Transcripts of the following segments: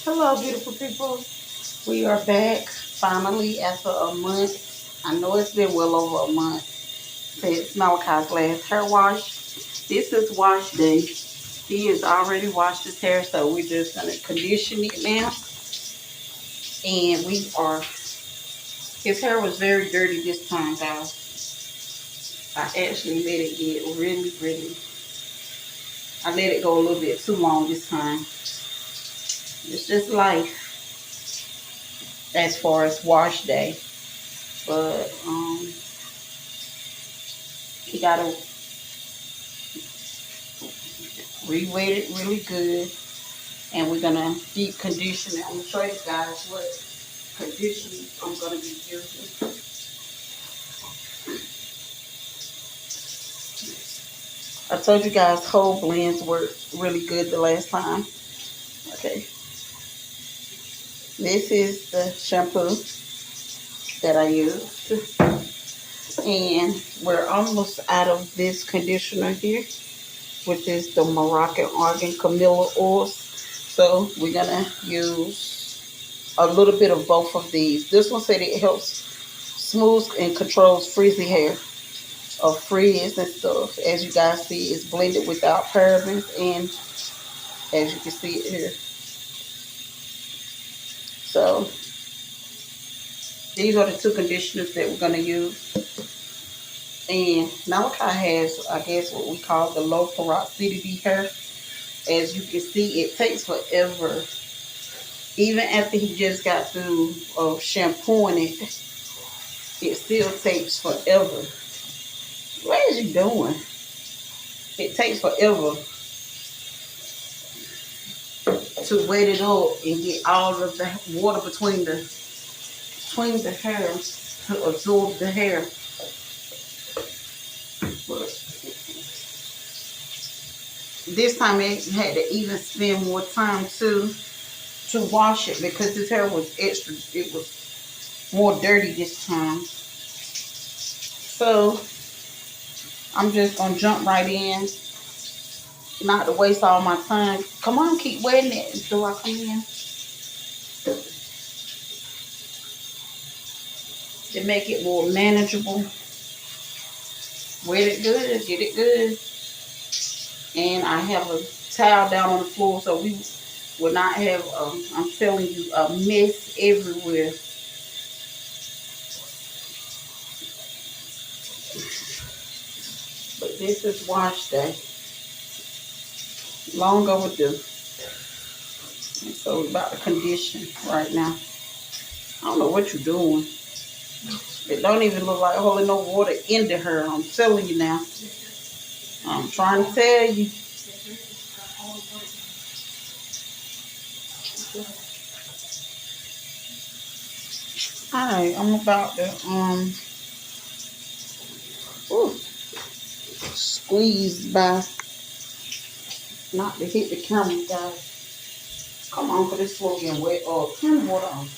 Hello, beautiful people. We are back finally after a month. I know it's been well over a month since Malachi's last hair wash. This is wash day. He has already washed his hair, so we're just going to condition it now. And his hair was very dirty this time, guys. I actually let it get I let it go a little bit too long this time. It's just life as far as wash day. But he gotta re-wet it really good, and we're gonna deep condition it. I'm gonna show you guys what conditioner I'm gonna be using. I told you guys whole blends work really good the last time. Okay, this is the shampoo that I use, and we're almost out of this conditioner here, which is the Moroccan Argan Camilla oils. So we're gonna use a little bit of both of these. This one said it helps smooth and controls frizzy hair or frizz and stuff. As you guys see, it's blended without parabens, and as you can see it here. So these are the two conditioners that we're gonna use. And Malachi has, I guess, what we call the low porosity hair. As you can see, it takes forever. Even after he just got through shampooing it, it still takes forever. What is you doing? It takes forever to wet it up and get all of the water between the hair to absorb the hair. But this time it had to even spend more time to wash it because his hair was extra. It was more dirty this time. So I'm just gonna jump right in, not to waste all my time. Come on, keep wetting it until I come in. To make it more manageable. Wet it good, get it good. And I have a towel down on the floor so we will not have, I'm telling you, a mess everywhere. But this is wash day. Long overdue. And so we're about to condition right now. I don't know what you're doing. It don't even look like holding no water into her. I'm telling you now. I'm trying to tell you. Alright, I'm about to squeeze by, not to hit the camera, guys. Come on, for this floor getting wet. Oh, turn the water on.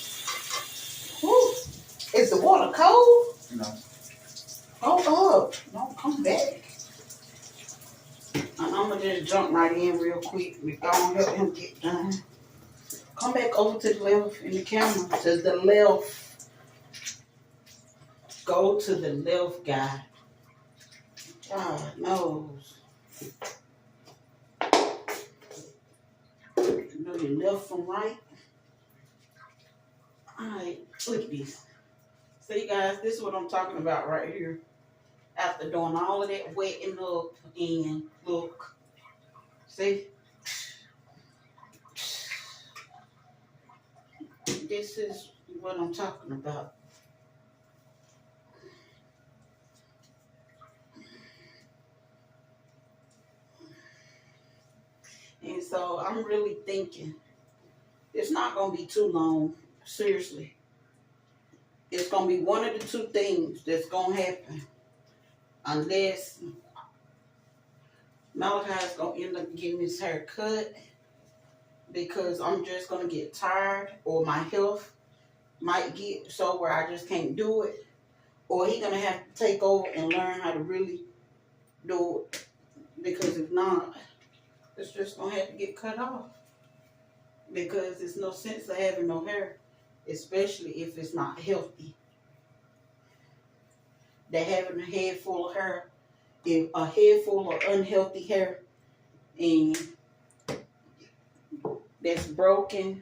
Woo. Is the water cold? No. Go up. Don't come back. And I'm gonna just jump right in real quick. We're gonna help him get done. Come back over to the left in the camera. To the left. Go to the left, guy. God knows. You know your left from right. Alright, look at this. See, guys, this is what I'm talking about right here. After doing all of that wetting up, and look. See? This is what I'm talking about. And so I'm really thinking it's not going to be too long. Seriously. It's going to be one of the two things that's going to happen. Unless Malachi is going to end up getting his hair cut. Because I'm just going to get tired. Or my health might get so where I just can't do it. Or he's going to have to take over and learn how to really do it. Because if not, it's just going to have to get cut off. because there's no sense of having no hair, especially if it's not healthy. That having a head full of hair, if a head full of unhealthy hair and that's broken,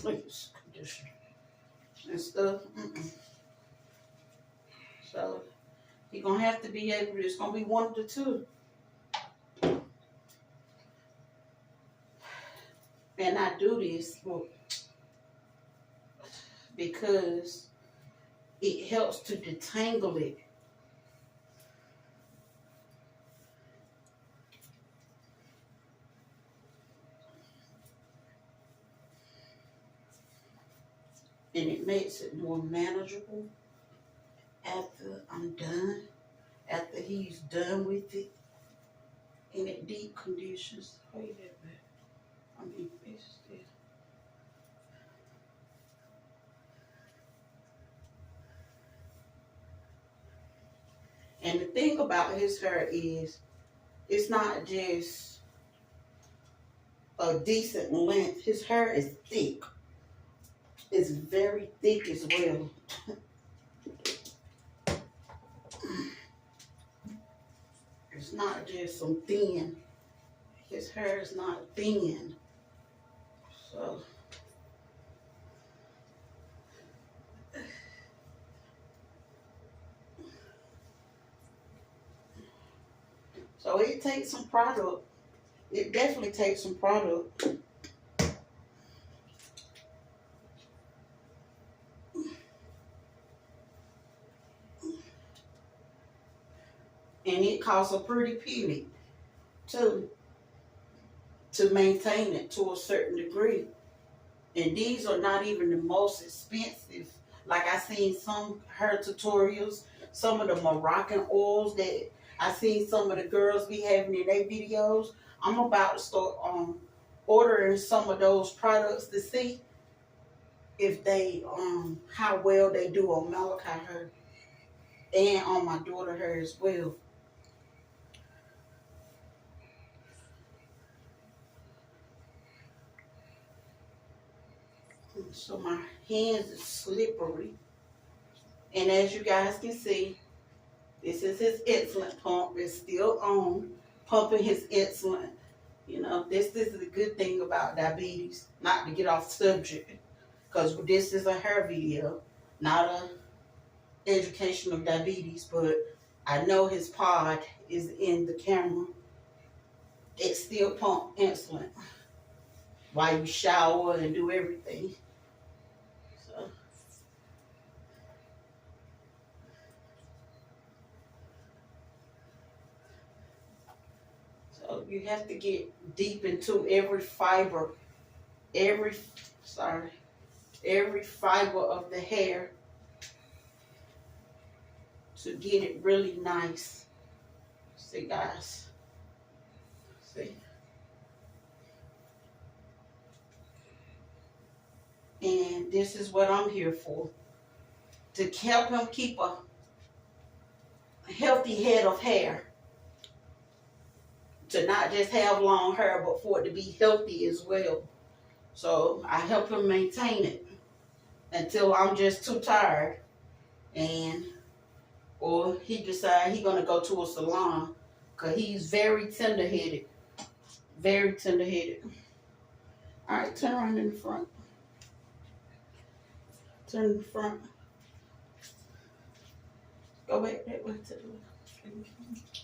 look at this condition and stuff. So you're gonna have to be able to, it's gonna be one of the two. And I do this because it helps to detangle it. And it makes it more manageable after I'm done, after he's done with it. And it deep conditions. How you that back? I mean, it's still. And the thing about his hair is, it's not just a decent length. His hair is thick. It's very thick as well. It's not just some thin. His hair is not thin. So it takes some product. It definitely takes some product. And it costs a pretty penny to maintain it to a certain degree. And these are not even the most expensive. Like I seen some hair tutorials, some of the Moroccan oils that I seen some of the girls be having in their videos. I'm about to start ordering some of those products to see if they how well they do on Malachi hair and on my daughter hair as well. So my hands is slippery. And as you guys can see, this is his insulin pump. It's still on, pumping his insulin. You know, this is the good thing about diabetes. Not to get off subject, because this is a hair video, not a education of diabetes, but I know his pod is in the camera. It still pump insulin while you shower and do everything. So you have to get deep into every fiber, every fiber of the hair to get it really nice. See, guys. See. And this is what I'm here for. To help him keep a healthy head of hair. To not just have long hair, but for it to be healthy as well. So I help him maintain it until I'm just too tired, or he decide he gonna go to a salon, cause he's very tender-headed, very tender-headed. All right, turn around in the front. Turn in the front. Go back that way to the left.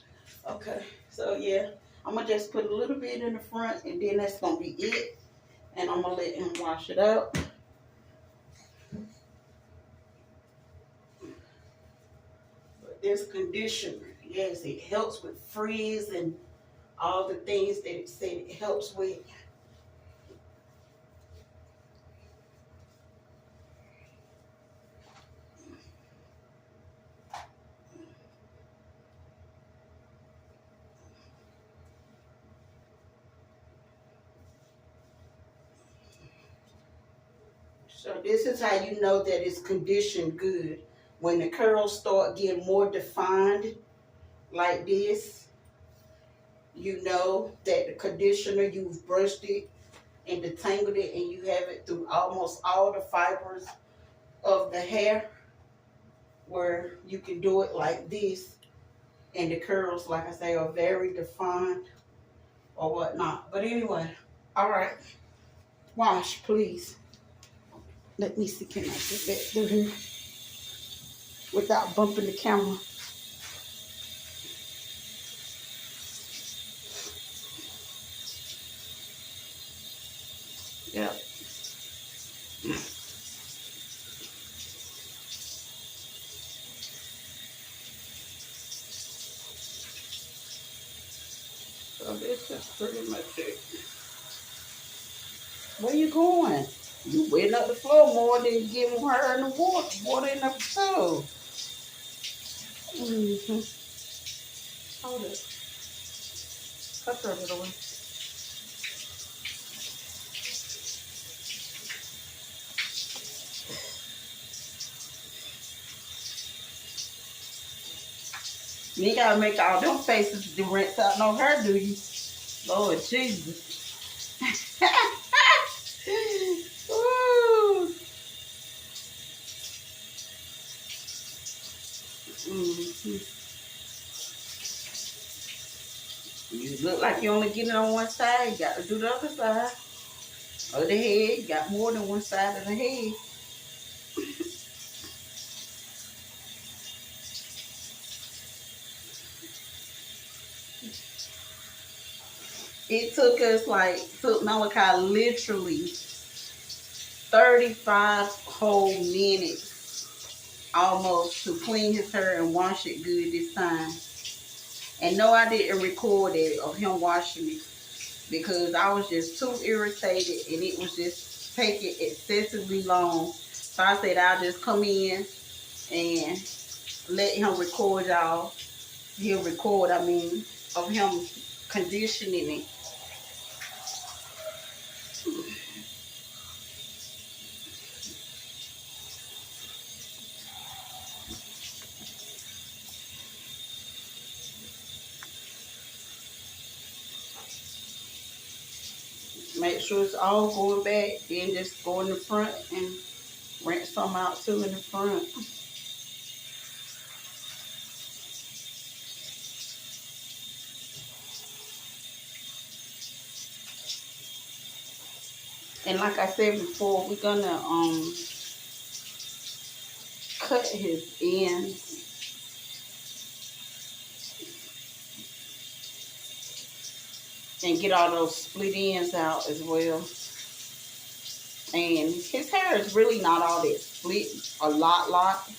Okay, so yeah, I'm gonna just put a little bit in the front, and then that's gonna be it. And I'm gonna let him wash it out. But this conditioner, yes, it helps with frizz and all the things that it said it helps with. So this is how you know that it's conditioned good. When the curls start getting more defined like this, you know that the conditioner, you've brushed it and detangled it, and you have it through almost all the fibers of the hair, where you can do it like this, and the curls, like I say, are very defined or whatnot. But anyway, all right, wash, please. Let me see, can I get back through here without bumping the camera? Yep. So this is pretty much it. Where you going? You wetting up the floor more than giving her in the water in the stove. Hold it. Cut it away. You ain't gotta make all them faces to rinse out no hair, do you? Lord Jesus. Ooh. You look like you only get it on one side. You got to do the other side. Other head, you got more than one side of the head. It took us took Malachi literally 35 whole minutes almost to clean his hair and wash it good this time. And no, I didn't record it of him washing it because I was just too irritated and it was just taking excessively long. So I said I'll just come in and let him record y'all. He'll record, of him conditioning it. Make sure it's all going back, then just go in the front and rinse some out too in the front. And like I said before, we're gonna cut his ends and get all those split ends out as well. And his hair is really not all that split, a lot.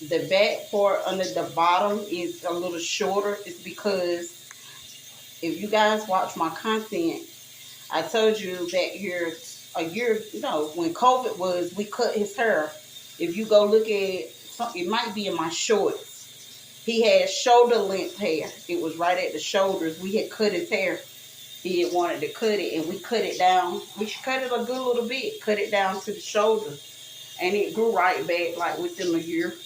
The back part under the bottom is a little shorter. It's because if you guys watch my content, I told you that here a year, when COVID was, we cut his hair. If you go look at something, it might be in my shorts. He had shoulder length hair. It was right at the shoulders. We had cut his hair. He had wanted to cut it, and we cut it down. We cut it a good little bit. Cut it down to the shoulder, and it grew right back like within a year,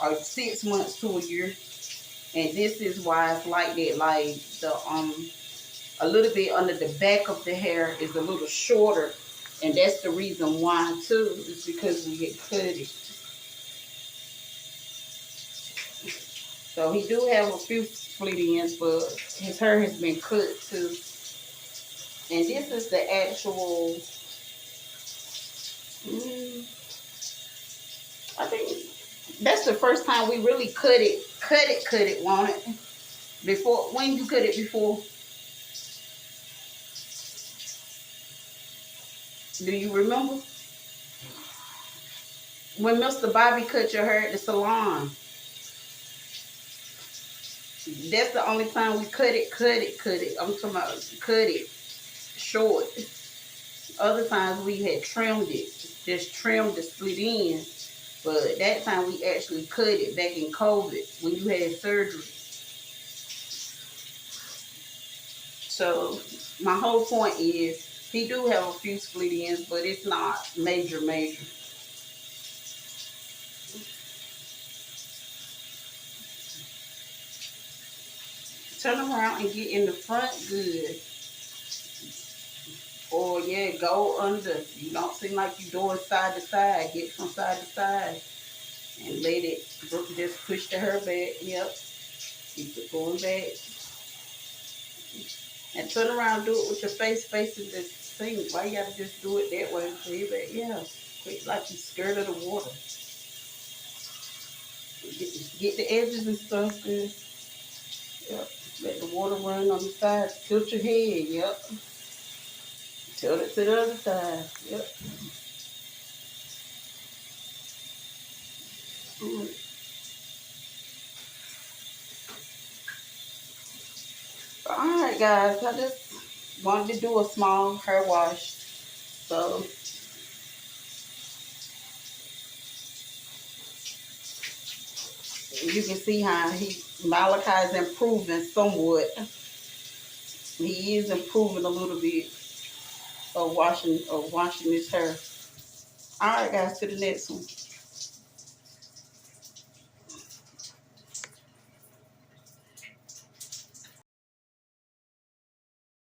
or 6 months to a year. And this is why it's like that. Like the a little bit under the back of the hair is a little shorter, and that's the reason why too. Is because we had cut it. So he do have a few split ends, but his hair has been cut too. And this is the actual. I think that's the first time we really cut it, won't it? Before, when you cut it before? Do you remember? When Mr. Bobby cut your hair at the salon. That's the only time we cut it. I'm talking about cut it short. Other times we had trimmed it. Just trimmed the split ends. But that time we actually cut it back in COVID when you had surgery. So my whole point is he do have a few split ends, but it's not major. Turn around and get in the front good. Or yeah, go under. You don't seem like you're doing side to side. Get from side to side and let it just push the hair back. Yep. Keep it going back. And turn around, do it with your face facing the sink. Why you gotta just do it that way? Baby? Yeah. Quick like you scared of the water. Get the edges and stuff good. Yep. Let the water run on the side. Tilt your head. Yep. Tilt it to the other side. Yep. Alright guys, I just wanted to do a small hair wash. So you can see how Malachi is improving somewhat. He is improving a little bit of washing his hair. Alright guys, to the next one.